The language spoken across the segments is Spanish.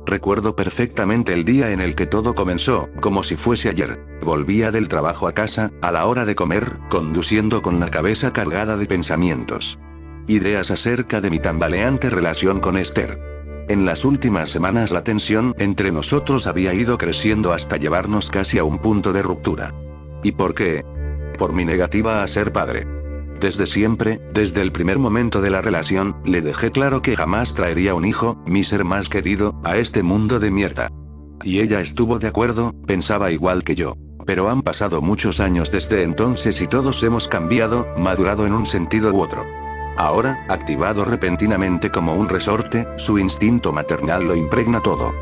Recuerdo perfectamente el día en el que todo comenzó, como si fuese ayer. Volvía del trabajo a casa, a la hora de comer, conduciendo con la cabeza cargada de pensamientos. Ideas acerca de mi tambaleante relación con Esther. En las últimas semanas la tensión entre nosotros había ido creciendo hasta llevarnos casi a un punto de ruptura. ¿Y por qué? Por mi negativa a ser padre. Desde siempre, desde el primer momento de la relación, le dejé claro que jamás traería un hijo, mi ser más querido, a este mundo de mierda. Y ella estuvo de acuerdo, pensaba igual que yo. Pero han pasado muchos años desde entonces y todos hemos cambiado, madurado en un sentido u otro. Ahora, activado repentinamente como un resorte, su instinto maternal lo impregna todo.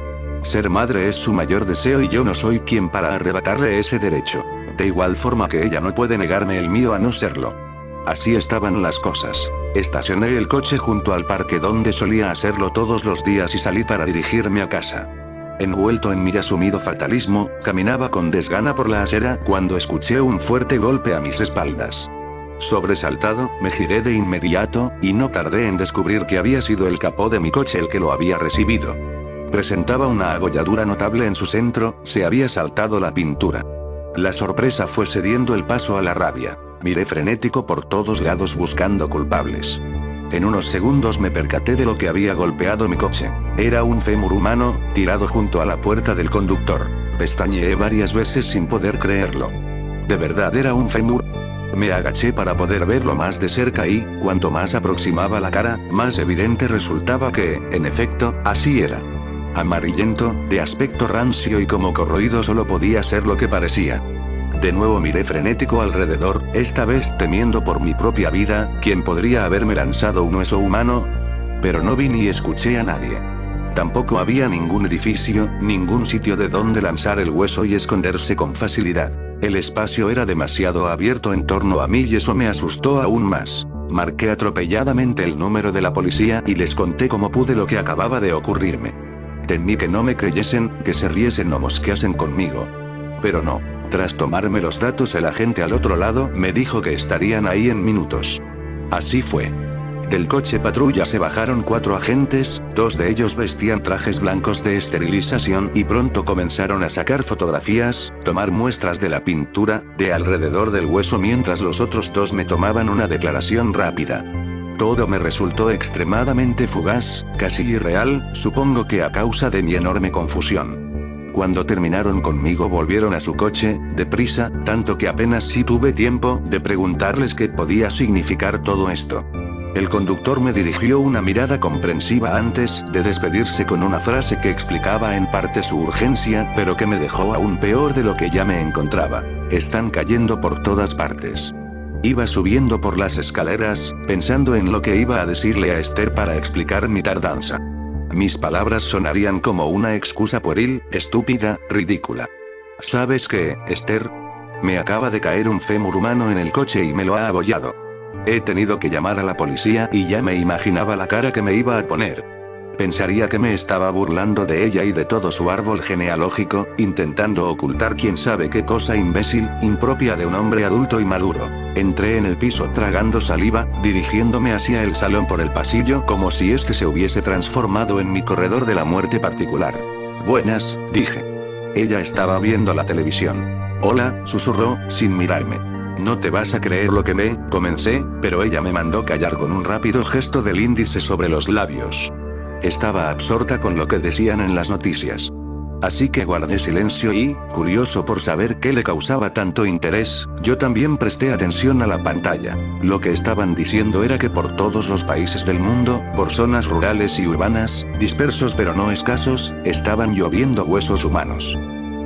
Ser madre es su mayor deseo y yo no soy quien para arrebatarle ese derecho. De igual forma que ella no puede negarme el mío a no serlo. Así estaban las cosas. Estacioné el coche junto al parque donde solía hacerlo todos los días y salí para dirigirme a casa. Envuelto en mi asumido fatalismo, caminaba con desgana por la acera cuando escuché un fuerte golpe a mis espaldas. Sobresaltado, me giré de inmediato, y no tardé en descubrir que había sido el capó de mi coche el que lo había recibido. Presentaba una abolladura notable en su centro, se había saltado la pintura. La sorpresa fue cediendo el paso a la rabia. Miré frenético por todos lados buscando culpables. En unos segundos me percaté de lo que había golpeado mi coche. Era un fémur humano, tirado junto a la puerta del conductor. Pestañeé varias veces sin poder creerlo. ¿De verdad era un fémur? Me agaché para poder verlo más de cerca y, cuanto más aproximaba la cara, más evidente resultaba que, en efecto, así era. Amarillento, de aspecto rancio y como corroído solo podía ser lo que parecía. De nuevo miré frenético alrededor, esta vez temiendo por mi propia vida, ¿quién podría haberme lanzado un hueso humano? Pero no vi ni escuché a nadie. Tampoco había ningún edificio, ningún sitio de donde lanzar el hueso y esconderse con facilidad. El espacio era demasiado abierto en torno a mí y eso me asustó aún más. Marqué atropelladamente el número de la policía y les conté como pude lo que acababa de ocurrirme. Temí que no me creyesen, que se riesen o mosqueasen conmigo. Pero no. Tras tomarme los datos el agente al otro lado me dijo que estarían ahí en minutos. Así fue. Del coche patrulla se bajaron 4 agentes, 2 de ellos vestían trajes blancos de esterilización y pronto comenzaron a sacar fotografías, tomar muestras de la pintura, de alrededor del hueso mientras los otros 2 me tomaban una declaración rápida. Todo me resultó extremadamente fugaz, casi irreal, supongo que a causa de mi enorme confusión. Cuando terminaron conmigo volvieron a su coche, deprisa, tanto que apenas sí tuve tiempo de preguntarles qué podía significar todo esto. El conductor me dirigió una mirada comprensiva antes de despedirse con una frase que explicaba en parte su urgencia, pero que me dejó aún peor de lo que ya me encontraba. Están cayendo por todas partes. Iba subiendo por las escaleras, pensando en lo que iba a decirle a Esther para explicar mi tardanza. Mis palabras sonarían como una excusa pueril, estúpida, ridícula. ¿Sabes qué, Esther? Me acaba de caer un fémur humano en el coche y me lo ha abollado. He tenido que llamar a la policía y ya me imaginaba la cara que me iba a poner. Pensaría que me estaba burlando de ella y de todo su árbol genealógico, intentando ocultar quién sabe qué cosa imbécil, impropia de un hombre adulto y maduro. Entré en el piso tragando saliva, dirigiéndome hacia el salón por el pasillo como si este se hubiese transformado en mi corredor de la muerte particular. Buenas, dije. Ella estaba viendo la televisión. Hola, susurró, sin mirarme. No te vas a creer lo que ve, comencé, pero ella me mandó callar con un rápido gesto del índice sobre los labios. Estaba absorta con lo que decían en las noticias. Así que guardé silencio y, curioso por saber qué le causaba tanto interés, yo también presté atención a la pantalla. Lo que estaban diciendo era que por todos los países del mundo, por zonas rurales y urbanas, dispersos pero no escasos, estaban lloviendo huesos humanos.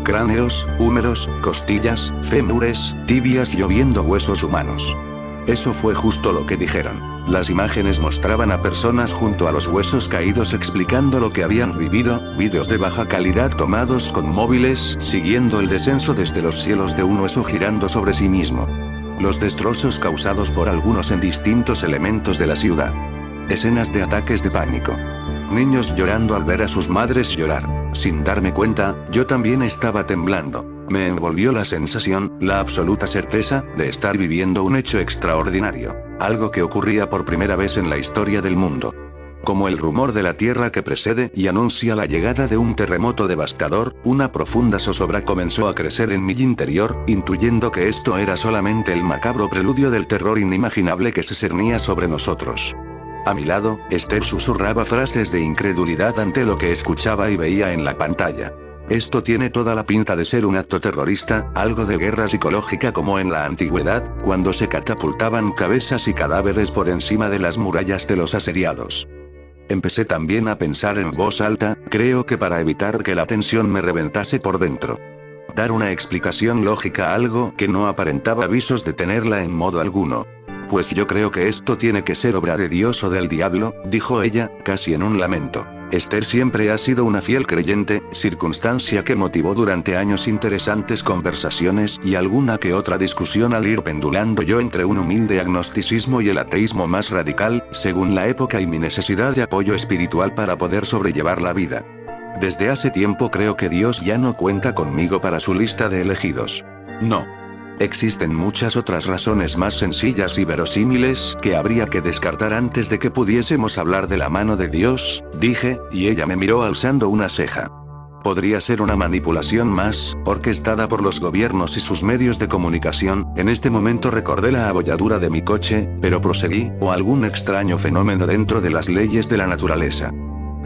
Cráneos, húmeros, costillas, fémures, tibias lloviendo huesos humanos. Eso fue justo lo que dijeron. Las imágenes mostraban a personas junto a los huesos caídos explicando lo que habían vivido, vídeos de baja calidad tomados con móviles, siguiendo el descenso desde los cielos de un hueso girando sobre sí mismo. Los destrozos causados por algunos en distintos elementos de la ciudad. Escenas de ataques de pánico. Niños llorando al ver a sus madres llorar. Sin darme cuenta, yo también estaba temblando. Me envolvió la sensación, la absoluta certeza, de estar viviendo un hecho extraordinario. Algo que ocurría por primera vez en la historia del mundo. Como el rumor de la tierra que precede y anuncia la llegada de un terremoto devastador, una profunda zozobra comenzó a crecer en mi interior, intuyendo que esto era solamente el macabro preludio del terror inimaginable que se cernía sobre nosotros. A mi lado, Esther susurraba frases de incredulidad ante lo que escuchaba y veía en la pantalla. Esto tiene toda la pinta de ser un acto terrorista, algo de guerra psicológica como en la antigüedad, cuando se catapultaban cabezas y cadáveres por encima de las murallas de los asediados. Empecé también a pensar en voz alta, creo que para evitar que la tensión me reventase por dentro. Dar una explicación lógica a algo que no aparentaba visos de tenerla en modo alguno. Pues yo creo que esto tiene que ser obra de Dios o del diablo, dijo ella, casi en un lamento. Esther siempre ha sido una fiel creyente, circunstancia que motivó durante años interesantes conversaciones y alguna que otra discusión al ir pendulando yo entre un humilde agnosticismo y el ateísmo más radical, según la época y mi necesidad de apoyo espiritual para poder sobrellevar la vida. Desde hace tiempo creo que Dios ya no cuenta conmigo para su lista de elegidos. No. Existen muchas otras razones más sencillas y verosímiles que habría que descartar antes de que pudiésemos hablar de la mano de Dios, dije, y ella me miró alzando una ceja. Podría ser una manipulación más, orquestada por los gobiernos y sus medios de comunicación, en este momento recordé la abolladura de mi coche, pero proseguí, o algún extraño fenómeno dentro de las leyes de la naturaleza.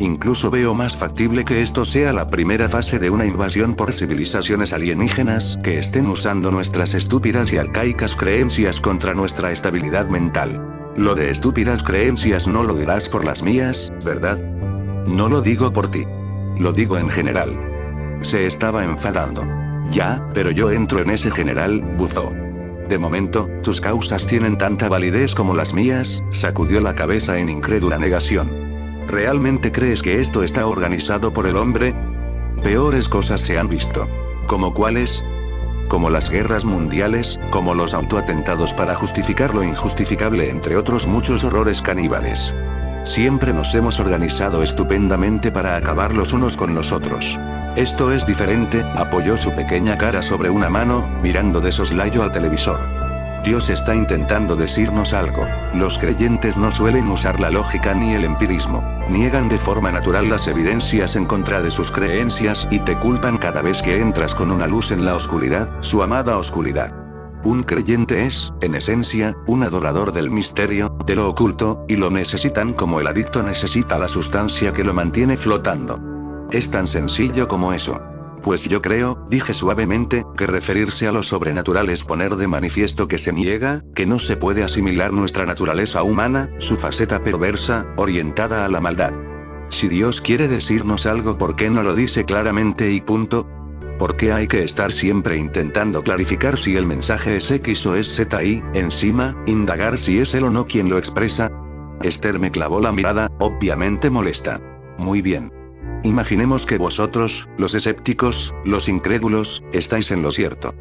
Incluso veo más factible que esto sea la primera fase de una invasión por civilizaciones alienígenas que estén usando nuestras estúpidas y arcaicas creencias contra nuestra estabilidad mental. Lo de estúpidas creencias no lo dirás por las mías, ¿verdad? No lo digo por ti. Lo digo en general. Se estaba enfadando. Ya, pero yo entro en ese general, buzó. De momento, tus causas tienen tanta validez como las mías, sacudió la cabeza en incrédula negación. ¿Realmente crees que esto está organizado por el hombre? Peores cosas se han visto. ¿Como cuáles? Como las guerras mundiales, como los autoatentados para justificar lo injustificable, entre otros muchos horrores caníbales. Siempre nos hemos organizado estupendamente para acabar los unos con los otros. Esto es diferente, apoyó su pequeña cara sobre una mano, mirando de soslayo al televisor. Dios está intentando decirnos algo. Los creyentes no suelen usar la lógica ni el empirismo. Niegan de forma natural las evidencias en contra de sus creencias y te culpan cada vez que entras con una luz en la oscuridad, su amada oscuridad. Un creyente es, en esencia, un adorador del misterio, de lo oculto, y lo necesitan como el adicto necesita la sustancia que lo mantiene flotando. Es tan sencillo como eso. Pues yo creo, dije suavemente, que referirse a lo sobrenatural es poner de manifiesto que se niega, que no se puede asimilar nuestra naturaleza humana, su faceta perversa, orientada a la maldad. Si Dios quiere decirnos algo, ¿por qué no lo dice claramente y punto? ¿Por qué hay que estar siempre intentando clarificar si el mensaje es X o es Z y, encima, indagar si es él o no quien lo expresa? Esther me clavó la mirada, obviamente molesta. Muy bien. Imaginemos que vosotros, los escépticos, los incrédulos, estáis en lo cierto.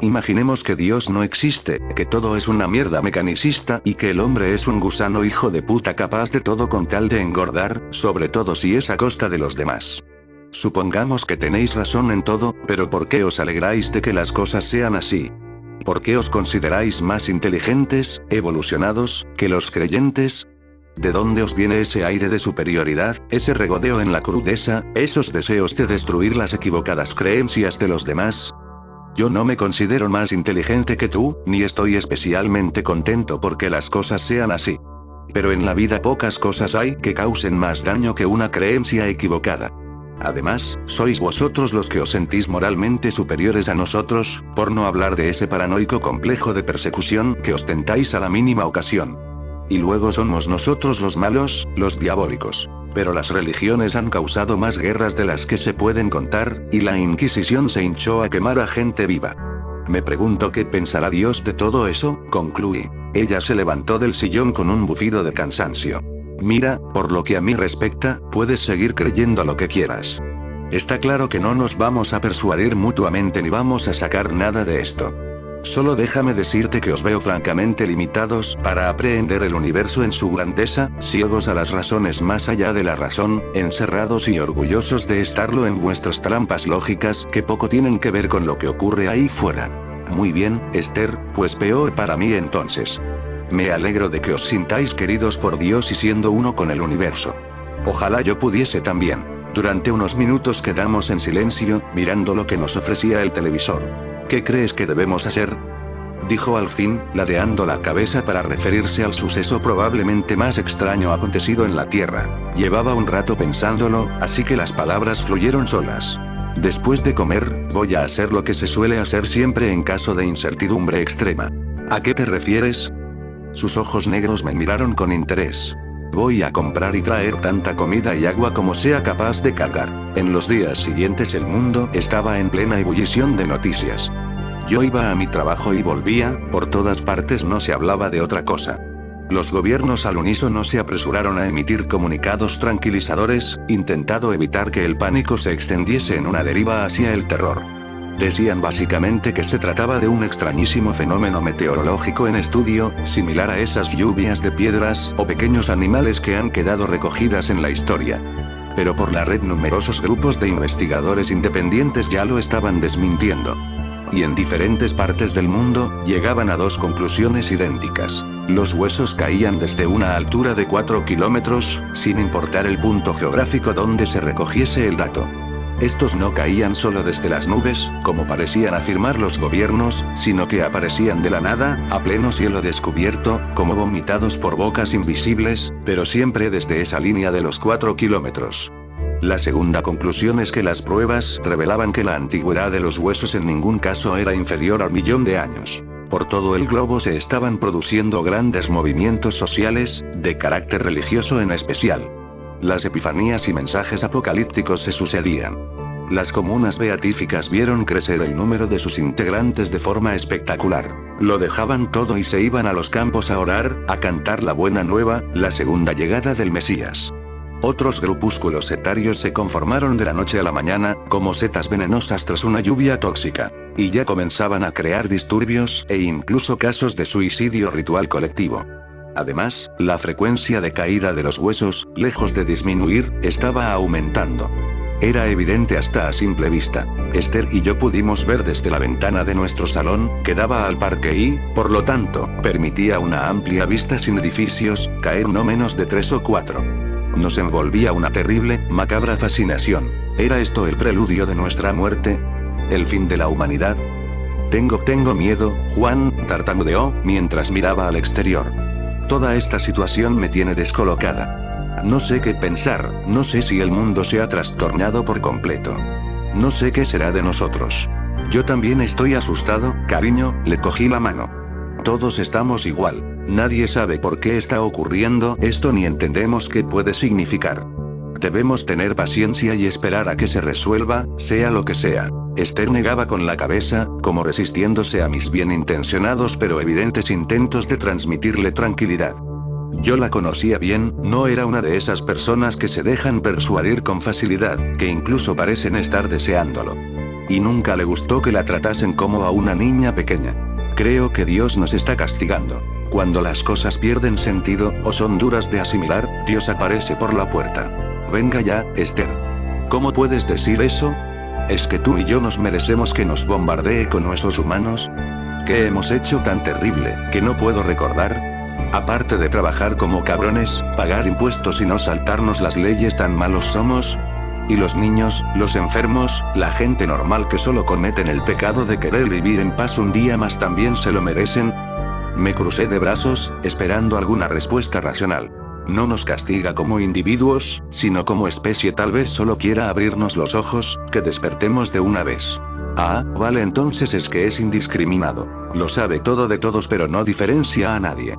Imaginemos que Dios no existe, que todo es una mierda mecanicista y que el hombre es un gusano hijo de puta capaz de todo con tal de engordar, sobre todo si es a costa de los demás. Supongamos que tenéis razón en todo, pero ¿por qué os alegráis de que las cosas sean así? ¿Por qué os consideráis más inteligentes, evolucionados, que los creyentes? ¿De dónde os viene ese aire de superioridad, ese regodeo en la crudeza, esos deseos de destruir las equivocadas creencias de los demás? Yo no me considero más inteligente que tú, ni estoy especialmente contento porque las cosas sean así. Pero en la vida pocas cosas hay que causen más daño que una creencia equivocada. Además, sois vosotros los que os sentís moralmente superiores a nosotros, por no hablar de ese paranoico complejo de persecución que ostentáis a la mínima ocasión. Y luego somos nosotros los malos, los diabólicos. Pero las religiones han causado más guerras de las que se pueden contar, y la Inquisición se hinchó a quemar a gente viva. Me pregunto qué pensará Dios de todo eso, concluí. Ella se levantó del sillón con un bufido de cansancio. Mira, por lo que a mí respecta, puedes seguir creyendo lo que quieras. Está claro que no nos vamos a persuadir mutuamente ni vamos a sacar nada de esto. Solo déjame decirte que os veo francamente limitados para aprehender el universo en su grandeza, ciegos a las razones más allá de la razón, encerrados y orgullosos de estarlo en vuestras trampas lógicas que poco tienen que ver con lo que ocurre ahí fuera. Muy bien, Esther, pues peor para mí entonces. Me alegro de que os sintáis queridos por Dios y siendo uno con el universo. Ojalá yo pudiese también. Durante unos minutos quedamos en silencio, mirando lo que nos ofrecía el televisor. ¿Qué crees que debemos hacer?, dijo al fin, ladeando la cabeza para referirse al suceso probablemente más extraño acontecido en la Tierra. Llevaba un rato pensándolo, así que las palabras fluyeron solas. Después de comer, voy a hacer lo que se suele hacer siempre en caso de incertidumbre extrema. ¿A qué te refieres? Sus ojos negros me miraron con interés. Voy a comprar y traer tanta comida y agua como sea capaz de cargar. En los días siguientes el mundo estaba en plena ebullición de noticias. Yo iba a mi trabajo y volvía, por todas partes no se hablaba de otra cosa. Los gobiernos al unísono se apresuraron a emitir comunicados tranquilizadores, intentando evitar que el pánico se extendiese en una deriva hacia el terror. Decían básicamente que se trataba de un extrañísimo fenómeno meteorológico en estudio, similar a esas lluvias de piedras o pequeños animales que han quedado recogidas en la historia. Pero por la red numerosos grupos de investigadores independientes ya lo estaban desmintiendo. Y en diferentes partes del mundo, llegaban a dos conclusiones idénticas. Los huesos caían desde una altura de 4 kilómetros, sin importar el punto geográfico donde se recogiese el dato. Estos no caían solo desde las nubes, como parecían afirmar los gobiernos, sino que aparecían de la nada, a pleno cielo descubierto, como vomitados por bocas invisibles, pero siempre desde esa línea de los 4 kilómetros. La segunda conclusión es que las pruebas revelaban que la antigüedad de los huesos en ningún caso era inferior al 1.000.000 de años. Por todo el globo se estaban produciendo grandes movimientos sociales, de carácter religioso en especial. Las epifanías y mensajes apocalípticos se sucedían. Las comunas beatíficas vieron crecer el número de sus integrantes de forma espectacular. Lo dejaban todo y se iban a los campos a orar, a cantar la buena nueva, la segunda llegada del Mesías. Otros grupúsculos etarios se conformaron de la noche a la mañana, como setas venenosas tras una lluvia tóxica. Y ya comenzaban a crear disturbios e incluso casos de suicidio ritual colectivo. Además, la frecuencia de caída de los huesos, lejos de disminuir, estaba aumentando. Era evidente hasta a simple vista. Esther y yo pudimos ver desde la ventana de nuestro salón, que daba al parque y, por lo tanto, permitía una amplia vista sin edificios, caer no menos de 3 o 4. Nos envolvía una terrible, macabra fascinación. ¿Era esto el preludio de nuestra muerte? ¿El fin de la humanidad? Tengo miedo, Juan, tartamudeó, mientras miraba al exterior. Toda esta situación me tiene descolocada. No sé qué pensar, no sé si el mundo se ha trastornado por completo. No sé qué será de nosotros. Yo también estoy asustado, cariño, le cogí la mano. Todos estamos igual. Nadie sabe por qué está ocurriendo esto ni entendemos qué puede significar. Debemos tener paciencia y esperar a que se resuelva, sea lo que sea. Esther negaba con la cabeza, como resistiéndose a mis bien intencionados pero evidentes intentos de transmitirle tranquilidad. Yo la conocía bien, no era una de esas personas que se dejan persuadir con facilidad, que incluso parecen estar deseándolo. Y nunca le gustó que la tratasen como a una niña pequeña. Creo que Dios nos está castigando. Cuando las cosas pierden sentido, o son duras de asimilar, Dios aparece por la puerta. Venga ya, Esther. ¿Cómo puedes decir eso? ¿Es que tú y yo nos merecemos que nos bombardee con huesos humanos? ¿Qué hemos hecho tan terrible, que no puedo recordar? Aparte de trabajar como cabrones, pagar impuestos y no saltarnos las leyes, ¿tan malos somos? ¿Y los niños, los enfermos, la gente normal que solo cometen el pecado de querer vivir en paz un día más también se lo merecen? Me crucé de brazos, esperando alguna respuesta racional. No nos castiga como individuos, sino como especie. Tal vez solo quiera abrirnos los ojos, que despertemos de una vez. Ah, vale, entonces es que es indiscriminado. Lo sabe todo de todos pero no diferencia a nadie.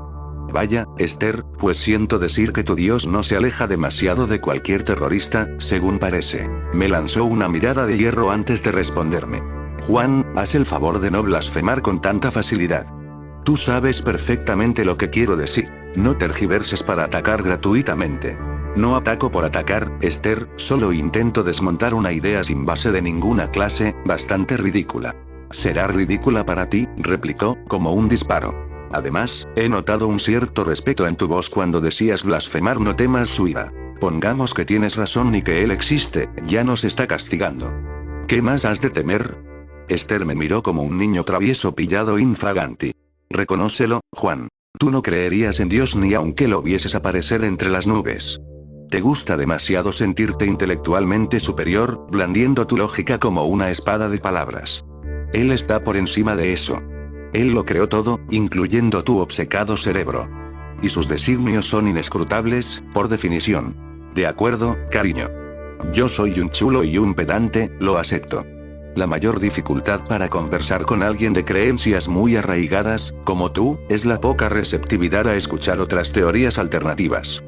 Vaya, Esther, pues siento decir que tu Dios no se aleja demasiado de cualquier terrorista, según parece. Me lanzó una mirada de hierro antes de responderme. Juan, haz el favor de no blasfemar con tanta facilidad. Tú sabes perfectamente lo que quiero decir. No tergiverses para atacar gratuitamente. No ataco por atacar, Esther, solo intento desmontar una idea sin base de ninguna clase, bastante ridícula. Será ridícula para ti, replicó, como un disparo. Además, he notado un cierto respeto en tu voz cuando decías blasfemar, no temas su ira. Pongamos que tienes razón y que él existe, ya nos está castigando. ¿Qué más has de temer? Esther me miró como un niño travieso pillado infraganti. Reconócelo, Juan. Tú no creerías en Dios ni aunque lo vieses aparecer entre las nubes. Te gusta demasiado sentirte intelectualmente superior, blandiendo tu lógica como una espada de palabras. Él está por encima de eso. Él lo creó todo, incluyendo tu obcecado cerebro. Y sus designios son inescrutables, por definición. De acuerdo, cariño. Yo soy un chulo y un pedante, lo acepto. La mayor dificultad para conversar con alguien de creencias muy arraigadas, como tú, es la poca receptividad a escuchar otras teorías alternativas.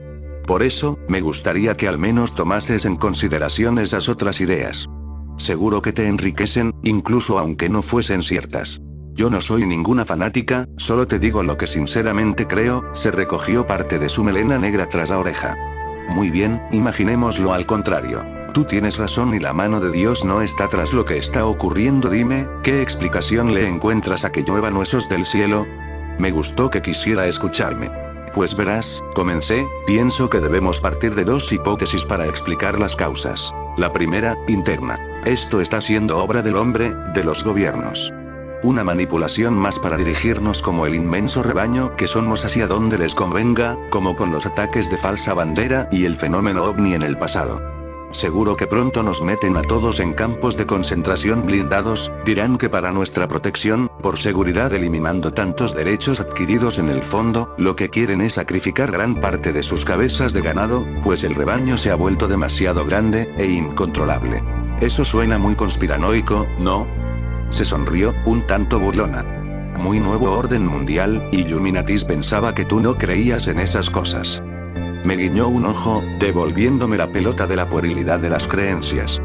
Por eso, me gustaría que al menos tomases en consideración esas otras ideas. Seguro que te enriquecen, incluso aunque no fuesen ciertas. Yo no soy ninguna fanática, solo te digo lo que sinceramente creo. Se recogió parte de su melena negra tras la oreja. Muy bien, imaginémoslo al contrario. Tú tienes razón y la mano de Dios no está tras lo que está ocurriendo. Dime, ¿qué explicación le encuentras a que lluevan huesos del cielo? Me gustó que quisiera escucharme. Pues verás, comencé, pienso que debemos partir de dos hipótesis para explicar las causas. La primera, interna. Esto está siendo obra del hombre, de los gobiernos. Una manipulación más para dirigirnos como el inmenso rebaño que somos hacia donde les convenga, como con los ataques de falsa bandera y el fenómeno ovni en el pasado. Seguro que pronto nos meten a todos en campos de concentración blindados, dirán que para nuestra protección, por seguridad, eliminando tantos derechos adquiridos. En el fondo, lo que quieren es sacrificar gran parte de sus cabezas de ganado, pues el rebaño se ha vuelto demasiado grande e incontrolable. Eso suena muy conspiranoico, ¿no? Se sonrió, un tanto burlona. Muy nuevo orden mundial, Illuminatis. Pensaba que tú no creías en esas cosas. Me guiñó un ojo, devolviéndome la pelota de la puerilidad de las creencias.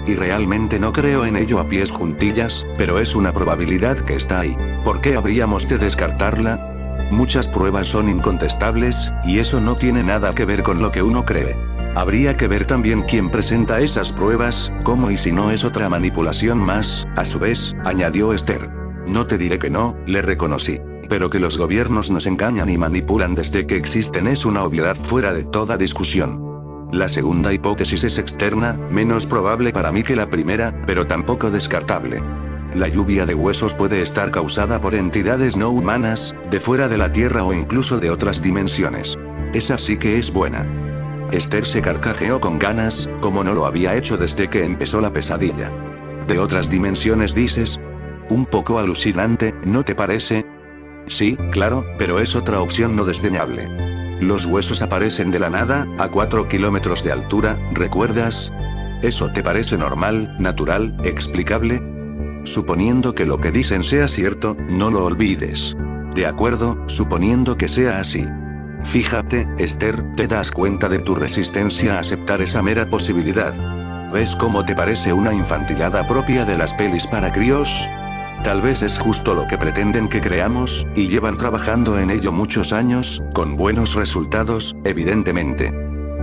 Y realmente no creo en ello a pies juntillas, pero es una probabilidad que está ahí. ¿Por qué habríamos de descartarla? Muchas pruebas son incontestables, y eso no tiene nada que ver con lo que uno cree. Habría que ver también quién presenta esas pruebas, cómo y si no es otra manipulación más. A su vez, añadió Esther. No te diré que no, le reconocí. Pero que los gobiernos nos engañan y manipulan desde que existen es una obviedad fuera de toda discusión. La segunda hipótesis es externa, menos probable para mí que la primera, pero tampoco descartable. La lluvia de huesos puede estar causada por entidades no humanas, de fuera de la Tierra o incluso de otras dimensiones. Esa sí que es buena. Esther se carcajeó con ganas, como no lo había hecho desde que empezó la pesadilla. ¿De otras dimensiones dices? Un poco alucinante, ¿no te parece? Sí, claro, pero es otra opción no desdeñable. Los huesos aparecen de la nada, a 4 kilómetros de altura, ¿recuerdas? ¿Eso te parece normal, natural, explicable? Suponiendo que lo que dicen sea cierto, no lo olvides. De acuerdo, suponiendo que sea así. Fíjate, Esther, ¿te das cuenta de tu resistencia a aceptar esa mera posibilidad? ¿Ves cómo te parece una infantilada propia de las pelis para críos? Tal vez es justo lo que pretenden que creamos, y llevan trabajando en ello muchos años, con buenos resultados, evidentemente.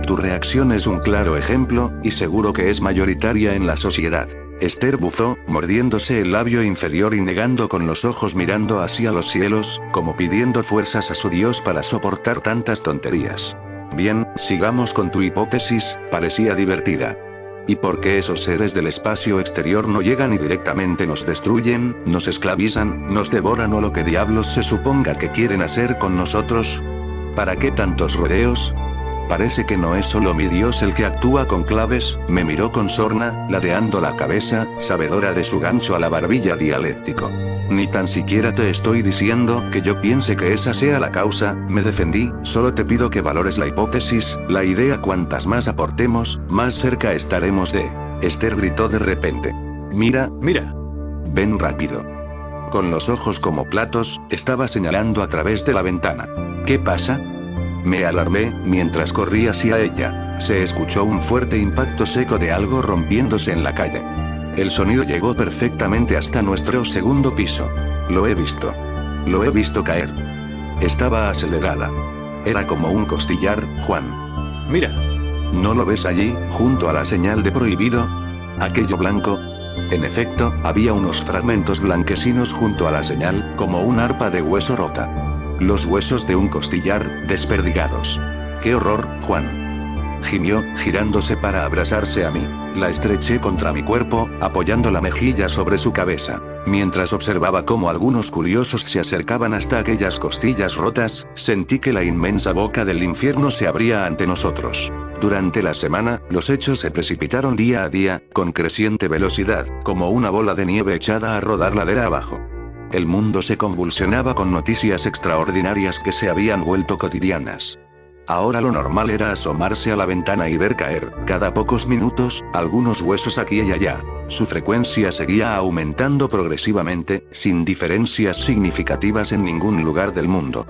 Tu reacción es un claro ejemplo, y seguro que es mayoritaria en la sociedad. Esther bufó, mordiéndose el labio inferior y negando con los ojos mirando hacia los cielos, como pidiendo fuerzas a su Dios para soportar tantas tonterías. Bien, sigamos con tu hipótesis, parecía divertida. ¿Y por qué esos seres del espacio exterior no llegan y directamente nos destruyen, nos esclavizan, nos devoran o lo que diablos se suponga que quieren hacer con nosotros? ¿Para qué tantos rodeos? Parece que no es solo mi Dios el que actúa con claves. Me miró con sorna, ladeando la cabeza, sabedora de su gancho a la barbilla dialéctico. Ni tan siquiera te estoy diciendo que yo piense que esa sea la causa, me defendí, solo te pido que valores la hipótesis, la idea. Cuantas más aportemos, más cerca estaremos de... Esther gritó de repente. Mira, mira. Ven rápido. Con los ojos como platos, estaba señalando a través de la ventana. ¿Qué pasa? Me alarmé, mientras corrí hacia ella. Se escuchó un fuerte impacto seco de algo rompiéndose en la calle. El sonido llegó perfectamente hasta nuestro segundo piso. Lo he visto. Lo he visto caer. Estaba acelerada. Era como un costillar, Juan. Mira. ¿No lo ves allí, junto a la señal de prohibido? Aquello blanco. En efecto, había unos fragmentos blanquecinos junto a la señal, como un arpa de hueso rota. Los huesos de un costillar, desperdigados. ¡Qué horror, Juan! Gimió, girándose para abrazarse a mí. La estreché contra mi cuerpo, apoyando la mejilla sobre su cabeza. Mientras observaba cómo algunos curiosos se acercaban hasta aquellas costillas rotas, sentí que la inmensa boca del infierno se abría ante nosotros. Durante la semana, los hechos se precipitaron día a día, con creciente velocidad, como una bola de nieve echada a rodar ladera abajo. El mundo se convulsionaba con noticias extraordinarias que se habían vuelto cotidianas. Ahora lo normal era asomarse a la ventana y ver caer, cada pocos minutos, algunos huesos aquí y allá. Su frecuencia seguía aumentando progresivamente, sin diferencias significativas en ningún lugar del mundo.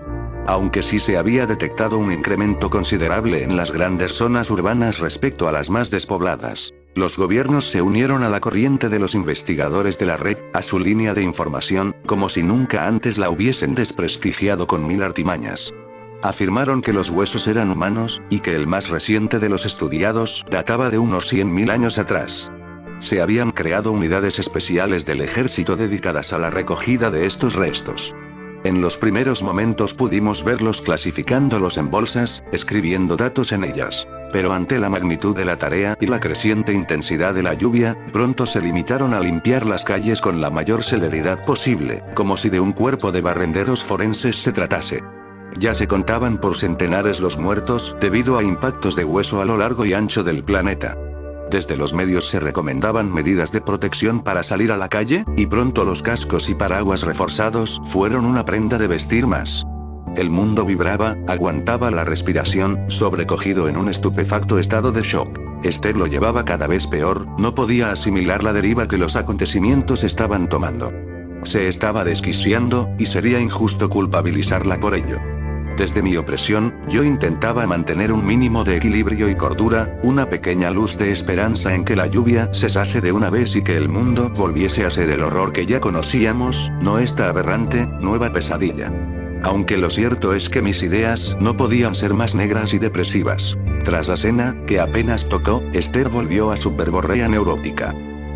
Aunque sí se había detectado un incremento considerable en las grandes zonas urbanas respecto a las más despobladas. Los gobiernos se unieron a la corriente de los investigadores de la red, a su línea de información, como si nunca antes la hubiesen desprestigiado con mil artimañas. Afirmaron que los huesos eran humanos, y que el más reciente de los estudiados databa de unos 100.000 años atrás. Se habían creado unidades especiales del ejército dedicadas a la recogida de estos restos. En los primeros momentos pudimos verlos clasificándolos en bolsas, escribiendo datos en ellas. Pero ante la magnitud de la tarea y la creciente intensidad de la lluvia, pronto se limitaron a limpiar las calles con la mayor celeridad posible, como si de un cuerpo de barrenderos forenses se tratase. Ya se contaban por centenares los muertos, debido a impactos de hueso a lo largo y ancho del planeta. Desde los medios se recomendaban medidas de protección para salir a la calle, y pronto los cascos y paraguas reforzados fueron una prenda de vestir más. El mundo vibraba, aguantaba la respiración, sobrecogido en un estupefacto estado de shock. Esther lo llevaba cada vez peor, no podía asimilar la deriva que los acontecimientos estaban tomando. Se estaba desquiciando, y sería injusto culpabilizarla por ello. Desde mi opresión, yo intentaba mantener un mínimo de equilibrio y cordura, una pequeña luz de esperanza en que la lluvia cesase de una vez y que el mundo volviese a ser el horror que ya conocíamos, no esta aberrante, nueva pesadilla. Aunque lo cierto es que mis ideas no podían ser más negras y depresivas. Tras la cena, que apenas tocó, Esther volvió a su verborrea neurótica.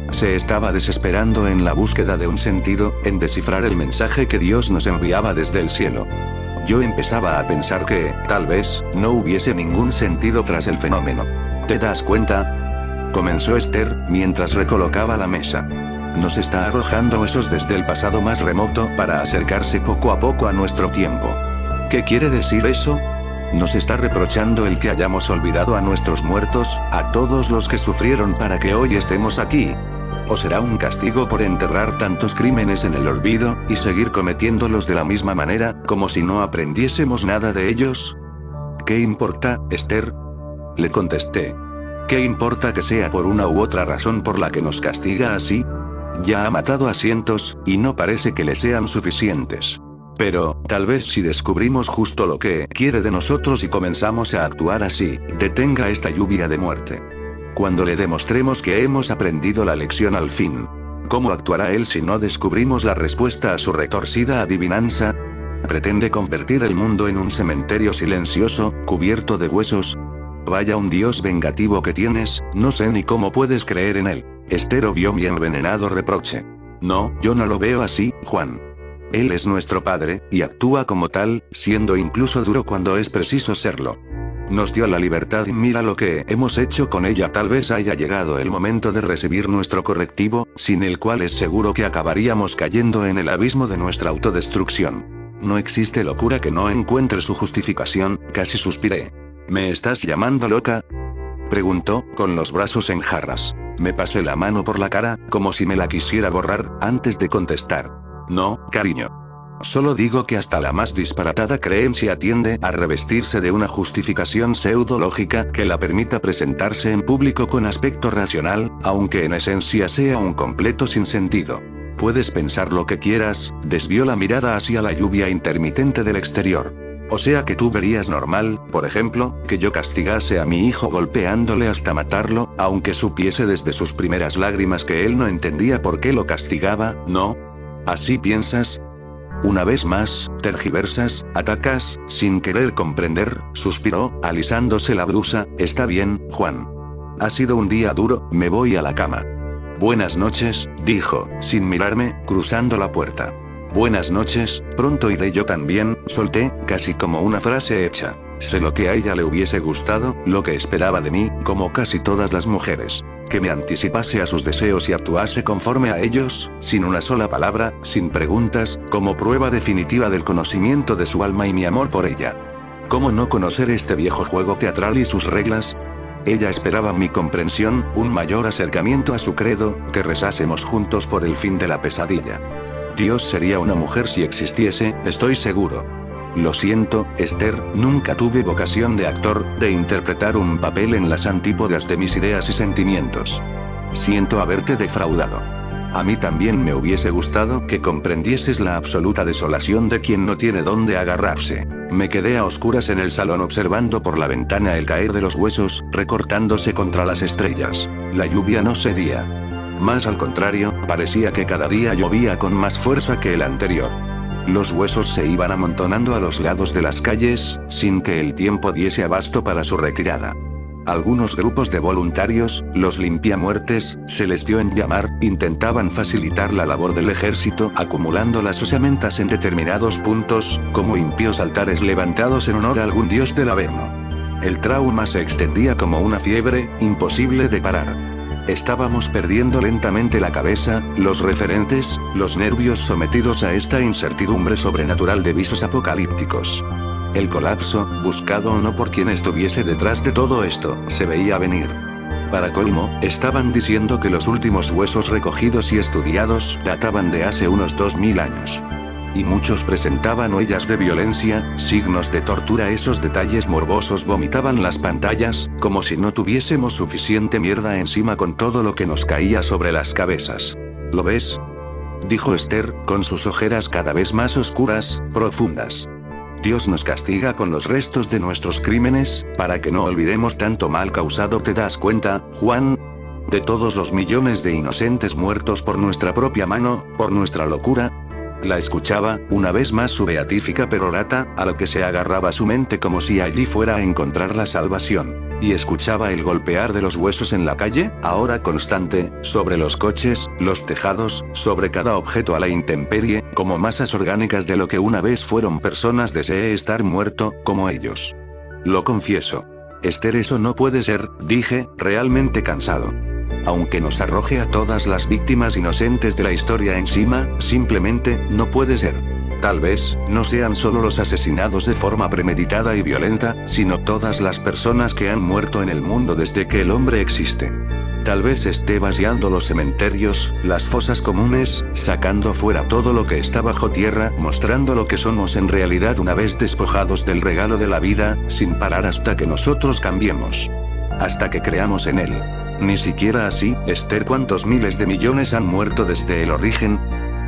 Se estaba desesperando en la búsqueda de un sentido, en descifrar el mensaje que Dios nos enviaba desde el cielo. Yo empezaba a pensar que, tal vez, no hubiese ningún sentido tras el fenómeno. ¿Te das cuenta? Comenzó Esther, mientras recolocaba la mesa. Nos está arrojando esos desde el pasado más remoto para acercarse poco a poco a nuestro tiempo. ¿Qué quiere decir eso? Nos está reprochando el que hayamos olvidado a nuestros muertos, a todos los que sufrieron para que hoy estemos aquí. ¿O será un castigo por enterrar tantos crímenes en el olvido, y seguir cometiéndolos de la misma manera, como si no aprendiésemos nada de ellos? ¿Qué importa, Esther? Le contesté. ¿Qué importa que sea por una u otra razón por la que nos castiga así? Ya ha matado a cientos, y no parece que le sean suficientes. Pero, tal vez si descubrimos justo lo que quiere de nosotros y comenzamos a actuar así, detenga esta lluvia de muerte. Cuando le demostremos que hemos aprendido la lección al fin. ¿Cómo actuará él si no descubrimos la respuesta a su retorcida adivinanza? ¿Pretende convertir el mundo en un cementerio silencioso, cubierto de huesos? Vaya un Dios vengativo que tienes, no sé ni cómo puedes creer en él. Esther vio mi envenenado reproche. No, yo no lo veo así, Juan. Él es nuestro padre, y actúa como tal, siendo incluso duro cuando es preciso serlo. Nos dio la libertad y mira lo que hemos hecho con ella. Tal vez haya llegado el momento de recibir nuestro correctivo, sin el cual es seguro que acabaríamos cayendo en el abismo de nuestra autodestrucción. No existe locura que no encuentre su justificación, casi suspiré. ¿Me estás llamando loca?, preguntó, con los brazos en jarras. Me pasé la mano por la cara, como si me la quisiera borrar, antes de contestar. No, cariño. Solo digo que hasta la más disparatada creencia tiende a revestirse de una justificación pseudológica que la permita presentarse en público con aspecto racional, aunque en esencia sea un completo sinsentido. Puedes pensar lo que quieras, desvió la mirada hacia la lluvia intermitente del exterior. O sea que tú verías normal, por ejemplo, que yo castigase a mi hijo golpeándole hasta matarlo, aunque supiese desde sus primeras lágrimas que él no entendía por qué lo castigaba, ¿no? ¿Así piensas? Una vez más, tergiversas, atacas, sin querer comprender, suspiró, alisándose la blusa. Está bien, Juan. Ha sido un día duro, me voy a la cama. Buenas noches, dijo, sin mirarme, cruzando la puerta. Buenas noches, pronto iré yo también, solté, casi como una frase hecha. Sé lo que a ella le hubiese gustado, lo que esperaba de mí, como casi todas las mujeres. Que me anticipase a sus deseos y actuase conforme a ellos, sin una sola palabra, sin preguntas, como prueba definitiva del conocimiento de su alma y mi amor por ella. ¿Cómo no conocer este viejo juego teatral y sus reglas? Ella esperaba mi comprensión, un mayor acercamiento a su credo, que rezásemos juntos por el fin de la pesadilla. Dios sería una mujer si existiese, estoy seguro. Lo siento, Esther, nunca tuve vocación de actor, de interpretar un papel en las antípodas de mis ideas y sentimientos. Siento haberte defraudado. A mí también me hubiese gustado que comprendieses la absoluta desolación de quien no tiene dónde agarrarse. Me quedé a oscuras en el salón observando por la ventana el caer de los huesos, recortándose contra las estrellas. La lluvia no cedía. Más al contrario, parecía que cada día llovía con más fuerza que el anterior. Los huesos se iban amontonando a los lados de las calles, sin que el tiempo diese abasto para su retirada. Algunos grupos de voluntarios, los limpiamuertes, se les dio en llamar, intentaban facilitar la labor del ejército, acumulando las osamentas en determinados puntos, como impíos altares levantados en honor a algún dios del Averno. El trauma se extendía como una fiebre, imposible de parar. Estábamos perdiendo lentamente la cabeza, los referentes, los nervios sometidos a esta incertidumbre sobrenatural de visos apocalípticos. El colapso, buscado o no por quien estuviese detrás de todo esto, se veía venir. Para colmo, estaban diciendo que los últimos huesos recogidos y estudiados databan de hace unos 2000 años. Y muchos presentaban huellas de violencia, signos de tortura. Esos detalles morbosos vomitaban las pantallas, como si no tuviésemos suficiente mierda encima con todo lo que nos caía sobre las cabezas. ¿Lo ves?, dijo Esther, con sus ojeras cada vez más oscuras, profundas. Dios nos castiga con los restos de nuestros crímenes, para que no olvidemos tanto mal causado. ¿Te das cuenta, Juan? De todos los millones de inocentes muertos por nuestra propia mano, por nuestra locura. La escuchaba, una vez más su beatífica perorata, a lo que se agarraba su mente como si allí fuera a encontrar la salvación. Y escuchaba el golpear de los huesos en la calle, ahora constante, sobre los coches, los tejados, sobre cada objeto a la intemperie, como masas orgánicas de lo que una vez fueron personas. Deseé estar muerto, como ellos. Lo confieso. Esther, eso no puede ser, dije, realmente cansado. Aunque nos arroje a todas las víctimas inocentes de la historia encima, simplemente, no puede ser. Tal vez, no sean solo los asesinados de forma premeditada y violenta, sino todas las personas que han muerto en el mundo desde que el hombre existe. Tal vez esté vaciando los cementerios, las fosas comunes, sacando fuera todo lo que está bajo tierra, mostrando lo que somos en realidad una vez despojados del regalo de la vida, sin parar hasta que nosotros cambiemos. Hasta que creamos en él. Ni siquiera así, Esther. ¿Cuántos miles de millones han muerto desde el origen?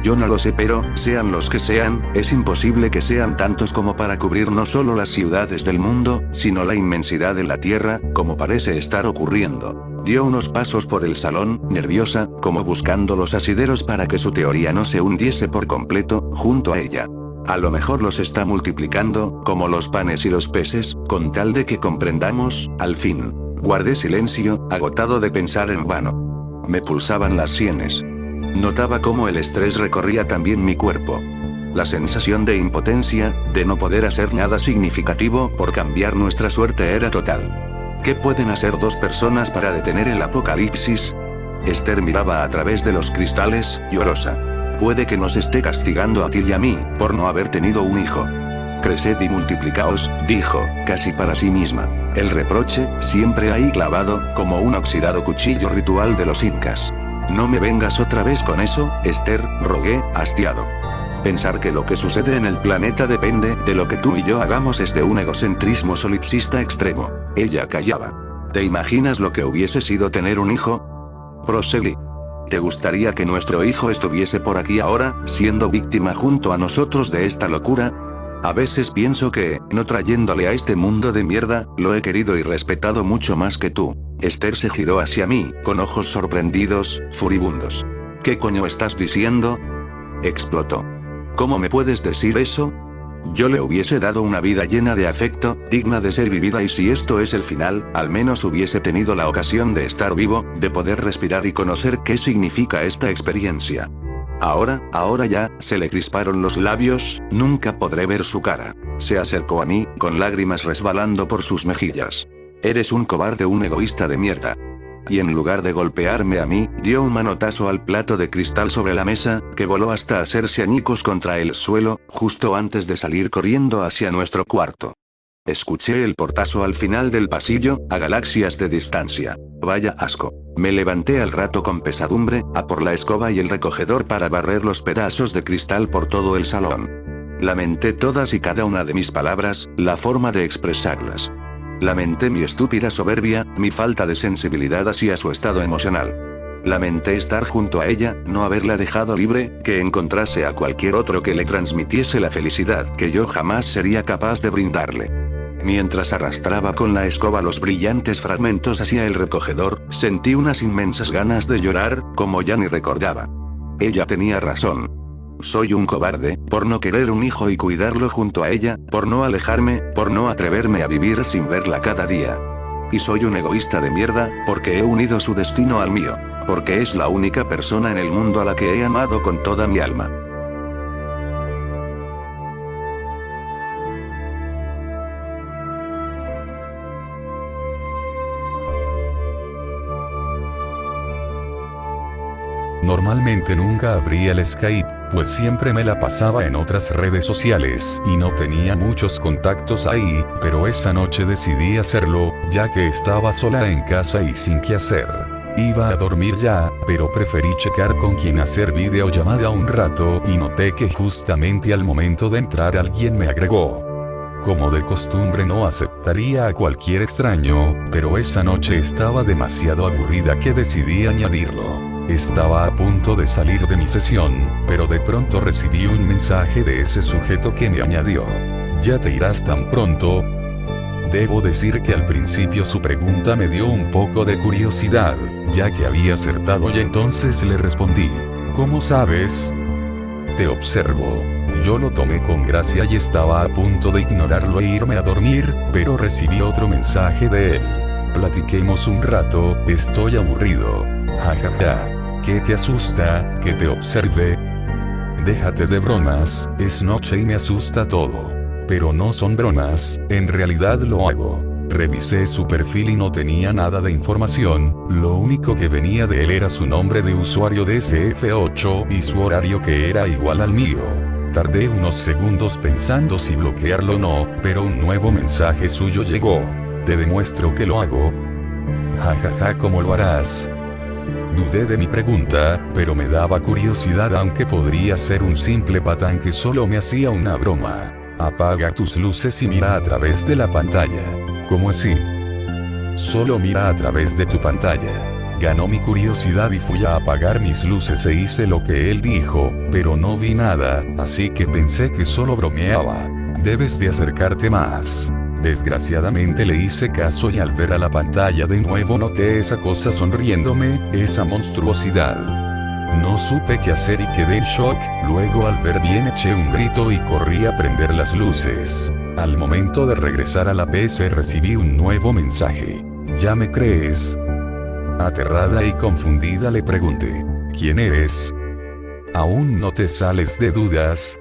Yo no lo sé, pero, sean los que sean, es imposible que sean tantos como para cubrir no solo las ciudades del mundo, sino la inmensidad de la Tierra, como parece estar ocurriendo. Dio unos pasos por el salón, nerviosa, como buscando los asideros para que su teoría no se hundiese por completo, junto a ella. A lo mejor los está multiplicando, como los panes y los peces, con tal de que comprendamos, al fin. Guardé silencio, agotado de pensar en vano. Me pulsaban las sienes. Notaba cómo el estrés recorría también mi cuerpo. La sensación de impotencia, de no poder hacer nada significativo por cambiar nuestra suerte, era total. ¿Qué pueden hacer dos personas para detener el apocalipsis? Esther miraba a través de los cristales, llorosa. Puede que nos esté castigando a ti y a mí, por no haber tenido un hijo. Creced y multiplicaos, dijo, casi para sí misma. El reproche, siempre ahí clavado, como un oxidado cuchillo ritual de los incas. No me vengas otra vez con eso, Esther, rogué, hastiado. Pensar que lo que sucede en el planeta depende de lo que tú y yo hagamos es de un egocentrismo solipsista extremo. Ella callaba. ¿Te imaginas lo que hubiese sido tener un hijo? Proseguí. ¿Te gustaría que nuestro hijo estuviese por aquí ahora, siendo víctima junto a nosotros de esta locura? A veces pienso que, no trayéndole a este mundo de mierda, lo he querido y respetado mucho más que tú. Esther se giró hacia mí, con ojos sorprendidos, furibundos. ¿Qué coño estás diciendo? Explotó. ¿Cómo me puedes decir eso? Yo le hubiese dado una vida llena de afecto, digna de ser vivida, y si esto es el final, al menos hubiese tenido la ocasión de estar vivo, de poder respirar y conocer qué significa esta experiencia. Ahora ya, se le crisparon los labios, nunca podré ver su cara. Se acercó a mí, con lágrimas resbalando por sus mejillas. Eres un cobarde, un egoísta de mierda. Y en lugar de golpearme a mí, dio un manotazo al plato de cristal sobre la mesa, que voló hasta hacerse añicos contra el suelo, justo antes de salir corriendo hacia nuestro cuarto. Escuché el portazo al final del pasillo, a galaxias de distancia. Vaya asco. Me levanté al rato con pesadumbre, a por la escoba y el recogedor para barrer los pedazos de cristal por todo el salón. Lamenté todas y cada una de mis palabras, la forma de expresarlas. Lamenté mi estúpida soberbia, mi falta de sensibilidad hacia su estado emocional. Lamenté estar junto a ella, no haberla dejado libre, que encontrase a cualquier otro que le transmitiese la felicidad que yo jamás sería capaz de brindarle. Mientras arrastraba con la escoba los brillantes fragmentos hacia el recogedor, sentí unas inmensas ganas de llorar, como ya ni recordaba. Ella tenía razón. Soy un cobarde, por no querer un hijo y cuidarlo junto a ella, por no alejarme, por no atreverme a vivir sin verla cada día. Y soy un egoísta de mierda, porque he unido su destino al mío. Porque es la única persona en el mundo a la que he amado con toda mi alma. Normalmente nunca abría el Skype, pues siempre me la pasaba en otras redes sociales y no tenía muchos contactos ahí, pero esa noche decidí hacerlo, ya que estaba sola en casa y sin qué hacer. Iba a dormir ya, pero preferí checar con quién hacer videollamada un rato y noté que justamente al momento de entrar alguien me agregó. Como de costumbre no aceptaría a cualquier extraño, pero esa noche estaba demasiado aburrida que decidí añadirlo. Estaba a punto de salir de mi sesión, pero de pronto recibí un mensaje de ese sujeto que me añadió. ¿Ya te irás tan pronto? Debo decir que al principio su pregunta me dio un poco de curiosidad, ya que había acertado y entonces le respondí. ¿Cómo sabes? Te observo. Yo lo tomé con gracia y estaba a punto de ignorarlo e irme a dormir, pero recibí otro mensaje de él. Platiquemos un rato, estoy aburrido. Jajaja. ¿Qué te asusta, que te observe? Déjate de bromas, es noche y me asusta todo. Pero no son bromas, en realidad lo hago. Revisé su perfil y no tenía nada de información, lo único que venía de él era su nombre de usuario de SF8 y su horario que era igual al mío. Tardé unos segundos pensando si bloquearlo o no, pero un nuevo mensaje suyo llegó. Te demuestro que lo hago. Jajaja, ¿cómo lo harás? Dudé de mi pregunta, pero me daba curiosidad, aunque podría ser un simple patán que solo me hacía una broma. Apaga tus luces y mira a través de la pantalla. ¿Cómo así? Solo mira a través de tu pantalla. Ganó mi curiosidad y fui a apagar mis luces e hice lo que él dijo, pero no vi nada, así que pensé que solo bromeaba. Debes de acercarte más. Desgraciadamente le hice caso y al ver a la pantalla de nuevo noté esa cosa sonriéndome, esa monstruosidad. No supe qué hacer y quedé en shock, luego al ver bien eché un grito y corrí a prender las luces. Al momento de regresar a la PC recibí un nuevo mensaje. ¿Ya me crees? Aterrada y confundida le pregunté. ¿Quién eres? ¿Aún no te sales de dudas?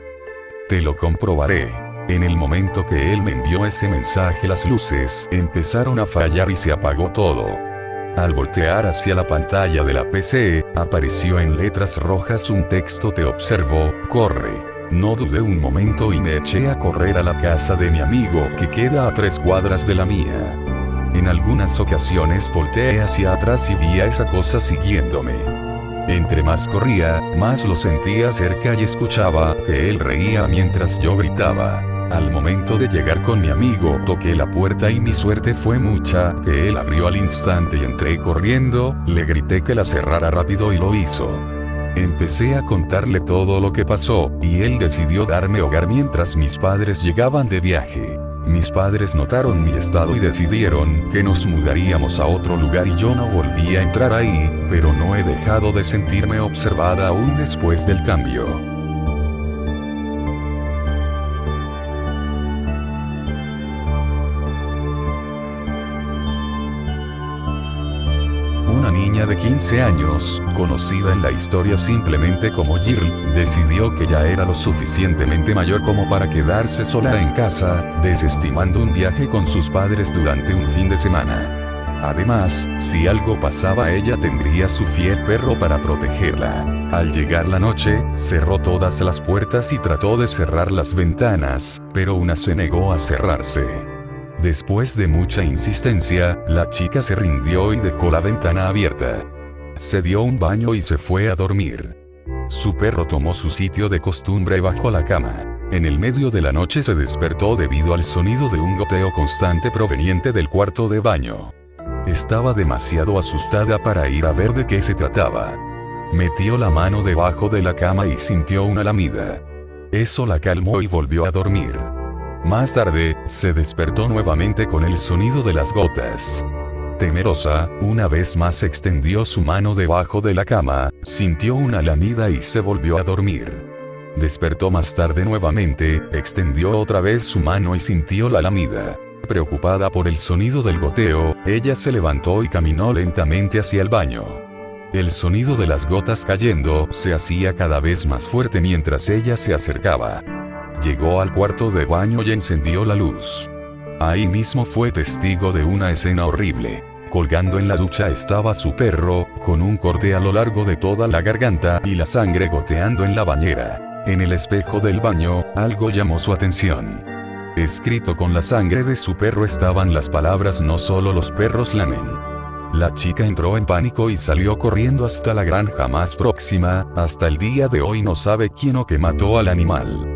Te lo comprobaré. En el momento que él me envió ese mensaje las luces empezaron a fallar y se apagó todo. Al voltear hacia la pantalla de la PC, apareció en letras rojas un texto: te observo, corre. No dudé un momento y me eché a correr a la casa de mi amigo que queda a 3 cuadras de la mía. En algunas ocasiones volteé hacia atrás y vi a esa cosa siguiéndome. Entre más corría, más lo sentía cerca y escuchaba que él reía mientras yo gritaba. Al momento de llegar con mi amigo, toqué la puerta y mi suerte fue mucha, que él abrió al instante y entré corriendo, le grité que la cerrara rápido y lo hizo. Empecé a contarle todo lo que pasó, y él decidió darme hogar mientras mis padres llegaban de viaje. Mis padres notaron mi estado y decidieron que nos mudaríamos a otro lugar y yo no volví a entrar ahí, pero no he dejado de sentirme observada aún después del cambio. niña de 15 años, conocida en la historia simplemente como Jill, decidió que ya era lo suficientemente mayor como para quedarse sola en casa, desestimando un viaje con sus padres durante un fin de semana. Además, si algo pasaba ella tendría su fiel perro para protegerla. Al llegar la noche, cerró todas las puertas y trató de cerrar las ventanas, pero una se negó a cerrarse. Después de mucha insistencia, la chica se rindió y dejó la ventana abierta. Se dio un baño y se fue a dormir. Su perro tomó su sitio de costumbre bajo la cama. En el medio de la noche se despertó debido al sonido de un goteo constante proveniente del cuarto de baño. Estaba demasiado asustada para ir a ver de qué se trataba. Metió la mano debajo de la cama y sintió una lamida. Eso la calmó y volvió a dormir. Más tarde, se despertó nuevamente con el sonido de las gotas. Temerosa, una vez más extendió su mano debajo de la cama, sintió una lamida y se volvió a dormir. Despertó más tarde nuevamente, extendió otra vez su mano y sintió la lamida. Preocupada por el sonido del goteo, ella se levantó y caminó lentamente hacia el baño. El sonido de las gotas cayendo se hacía cada vez más fuerte mientras ella se acercaba. Llegó al cuarto de baño y encendió la luz. Ahí mismo fue testigo de una escena horrible. Colgando en la ducha estaba su perro, con un corte a lo largo de toda la garganta y la sangre goteando en la bañera. En el espejo del baño, algo llamó su atención. Escrito con la sangre de su perro estaban las palabras "no solo los perros lamen". La chica entró en pánico y salió corriendo hasta la granja más próxima. Hasta el día de hoy no sabe quién o qué mató al animal.